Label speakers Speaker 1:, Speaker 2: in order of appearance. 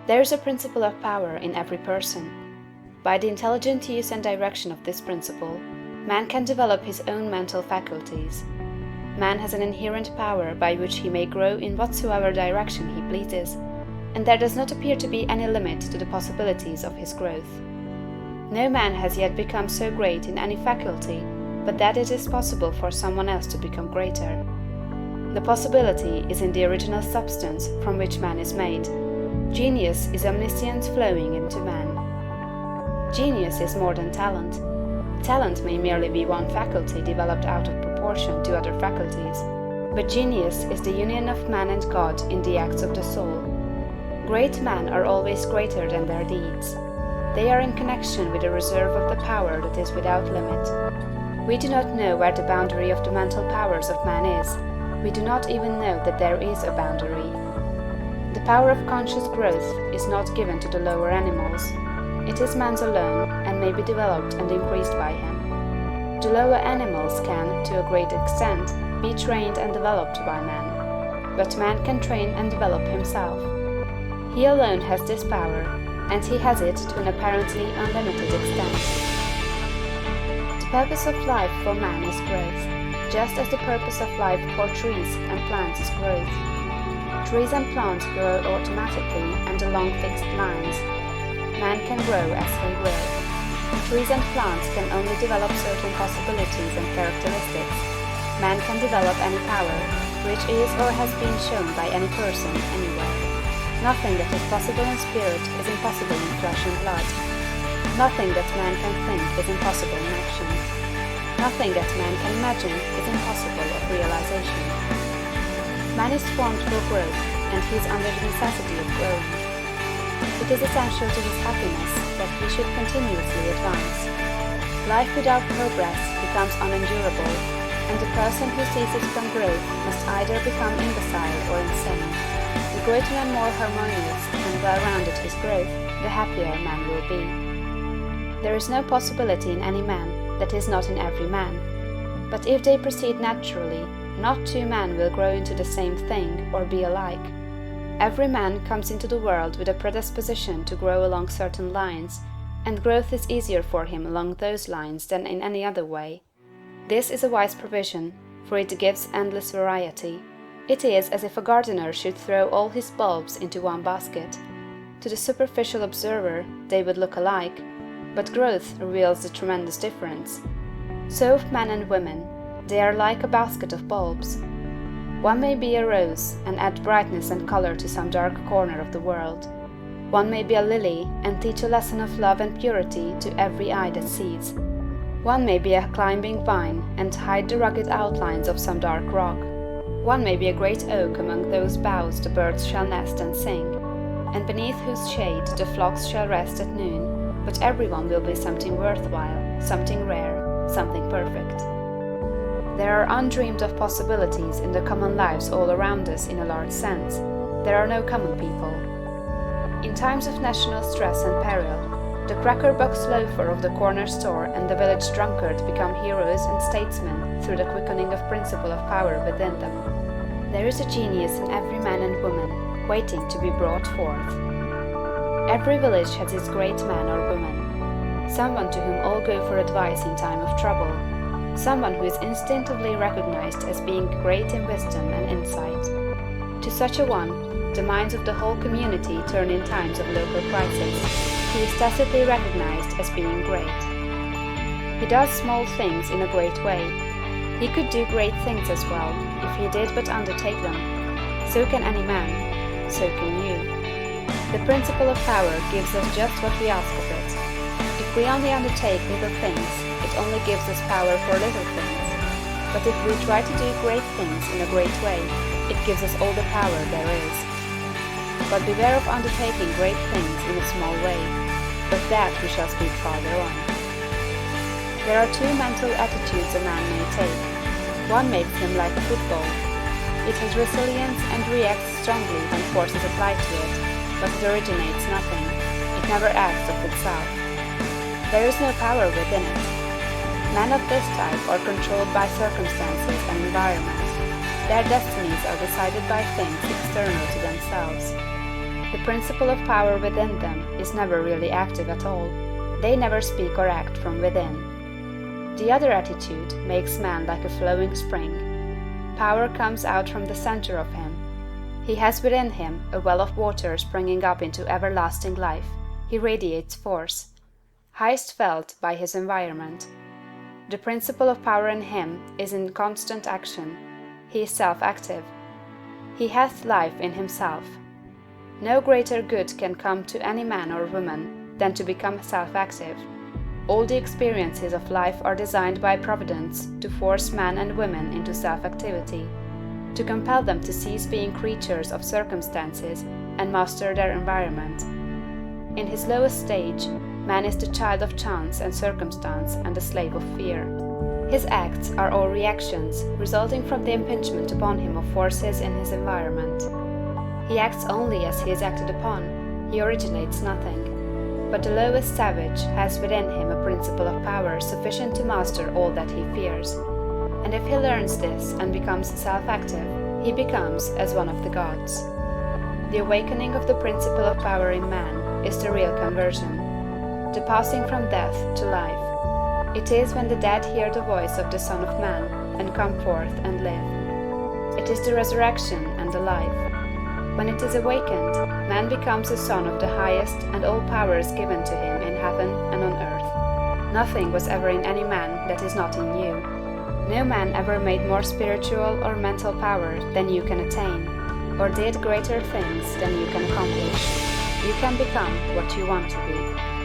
Speaker 1: There is a principle of power in every person. By the intelligent use and direction of this principle, man can develop his own mental faculties. Man has an inherent power by which he may grow in whatsoever direction he pleases, and there does not appear to be any limit to the possibilities of his growth. No man has yet become so great in any faculty but that it is possible for someone else to become greater. The possibility is in the original substance from which man is made. Genius is omniscience flowing into man. Genius is more than talent. Talent may merely be one faculty developed out of proportion to other faculties, but genius is the union of man and God in the acts of the soul. Great men are always greater than their deeds. They are in connection with a reserve of the power that is without limit. We do not know where the boundary of the mental powers of man is. We do not even know that there is a boundary. The power of conscious growth is not given to the lower animals. It is man's alone, and may be developed and increased by him. The lower animals can, to a great extent, be trained and developed by man, but man can train and develop himself. He alone has this power, and he has it to an apparently unlimited extent. The purpose of life for man is growth, just as the purpose of life for trees and plants is growth. Trees and plants grow automatically and along fixed lines. Man can grow as he will. Trees and plants can only develop certain possibilities and characteristics. Man can develop any power, which is or has been shown by any person anywhere. Nothing that is possible in spirit is impossible in flesh and blood. Nothing that man can think is impossible in action. Nothing that man can imagine is impossible of realization. Man is formed for growth, and he is under the necessity of growing. It is essential to his happiness that he should continuously advance. Life without progress becomes unendurable, and the person who ceases from growth must either become imbecile or insane. The greater and more harmonious and well-rounded his growth, the happier man will be. There is no possibility in any man that is not in every man. But if they proceed naturally, not two men will grow into the same thing or be alike. Every man comes into the world with a predisposition to grow along certain lines, and growth is easier for him along those lines than in any other way. This is a wise provision, for it gives endless variety. It is as if a gardener should throw all his bulbs into one basket. To the superficial observer, they would look alike, but growth reveals the tremendous difference. So of men and women, they are like a basket of bulbs. One may be a rose and add brightness and color to some dark corner of the world. One may be a lily and teach a lesson of love and purity to every eye that sees. One may be a climbing vine and hide the rugged outlines of some dark rock. One may be a great oak among whose boughs the birds shall nest and sing, and beneath whose shade the flocks shall rest at noon, but everyone will be something worthwhile, something rare, something perfect. There are undreamed of possibilities in the common lives all around us in a large sense. There are no common people. In times of national stress and peril, the cracker-box loafer of the corner store and the village drunkard become heroes and statesmen through the quickening of principle of power within them. There is a genius in every man and woman, waiting to be brought forth. Every village has its great man or woman, someone to whom all go for advice in time of trouble, someone who is instinctively recognized as being great in wisdom and insight. To such a one, the minds of the whole community turn in times of local crisis. He is tacitly recognized as being great. He does small things in a great way. He could do great things as well, if he did but undertake them. So can any man, so can you. The principle of power gives us just what we ask of it. If we only undertake little things, it only gives us power for little things. But if we try to do great things in a great way, it gives us all the power there is. But beware of undertaking great things in a small way, but that we shall speak farther on. There are two mental attitudes a man may take. One makes him like a football. It has resilience and reacts strongly when force is applied to it, but it originates nothing. It never acts of itself. There is no power within it. Men of this type are controlled by circumstances and environment. Their destinies are decided by things external to themselves. The principle of power within them is never really active at all. They never speak or act from within. The other attitude makes man like a flowing spring. Power comes out from the center of him. He has within him a well of water springing up into everlasting life. He radiates force, highest felt by his environment. The principle of power in him is in constant action. He is self-active. He hath life in himself. No greater good can come to any man or woman than to become self-active. All the experiences of life are designed by Providence to force men and women into self-activity, to compel them to cease being creatures of circumstances and master their environment. In his lowest stage, man is the child of chance and circumstance and the slave of fear. His acts are all reactions resulting from the impingement upon him of forces in his environment. He acts only as he is acted upon, he originates nothing. But the lowest savage has within him a principle of power sufficient to master all that he fears. And if he learns this and becomes self-active, he becomes as one of the gods. The awakening of the principle of power in man is the real conversion, the passing from death to life. It is when the dead hear the voice of the Son of Man and come forth and live. It is the resurrection and the life. When it is awakened, man becomes a son of the highest, and all power is given to him in heaven and on earth. Nothing was ever in any man that is not in you. No man ever made more spiritual or mental power than you can attain, or did greater things than you can accomplish. You can become what you want to be.